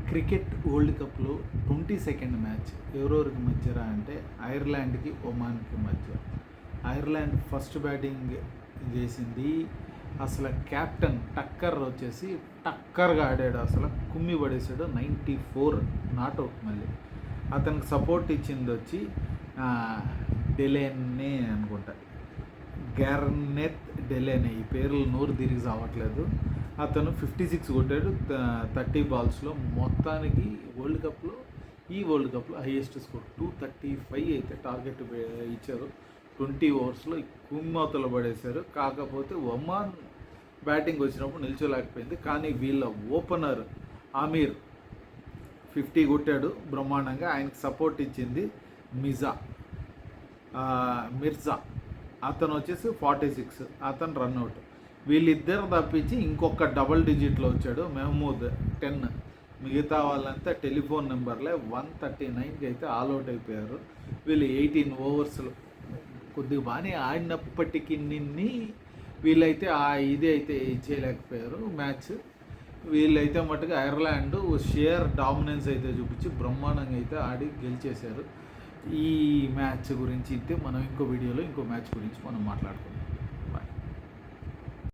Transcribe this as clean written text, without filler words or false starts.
Cricket world కప్లో 22nd match ఎవరెవరికి మధ్యరా అంటే ఐర్లాండ్కి ఒమాన్కి మధ్య. ఐర్లాండ్ ఫస్ట్ బ్యాటింగ్ చేసింది. అసలు కెప్టెన్ టక్కర్ వచ్చేసి టక్కర్గా ఆడాడు, అసలు కుమ్మి పడేసాడు. 94 నాట్అవుట్. మళ్ళీ అతనికి సపోర్ట్ ఇచ్చింది వచ్చి డెలేనే అనుకుంటా, గ్యార్నెత్ డెలేనే, ఈ పేర్లు నోరు తిరిగి సావట్లేదు. అతను 56 కొట్టాడు 30 బాల్స్లో. మొత్తానికి ఈ వరల్డ్ కప్లో హైయెస్ట్ స్కోర్ 235 అయితే టార్గెట్ ఇచ్చారు. 20 ఓవర్స్లో కుమ్మతలు పడేశారు. కాకపోతే ఒమాన్ బ్యాటింగ్ వచ్చినప్పుడు నిల్చోలేకపోయింది. కానీ వీళ్ళ ఓపెనర్ ఆమీర్ 50 కొట్టాడు బ్రహ్మాండంగా. ఆయనకి సపోర్ట్ ఇచ్చింది మిర్జా, అతను వచ్చేసి 46, అతను రన్అట్. వీళ్ళిద్దరు తప్పించి ఇంకొక డబుల్ డిజిట్లో వచ్చాడు మెహమూద్ 10. మిగతా వాళ్ళంతా టెలిఫోన్ నెంబర్లే. 139కి అయితే ఆల్అవుట్ అయిపోయారు. వీళ్ళు 18 ఓవర్స్లో కొద్దిగా బాగానే ఆడినప్పటికీ వీళ్ళైతే ఇది అయితే చేయలేకపోయారు మ్యాచ్. వీళ్ళైతే మట్టుగా ఐర్లాండ్ షేర్ డామినెన్స్ అయితే చూపించి బ్రహ్మాండంగా అయితే ఆడి గెలిచేశారు. ఈ మ్యాచ్ గురించి అయితే మనం ఇంకో వీడియోలో ఇంకో మ్యాచ్ గురించి మనం మాట్లాడుకుందాం.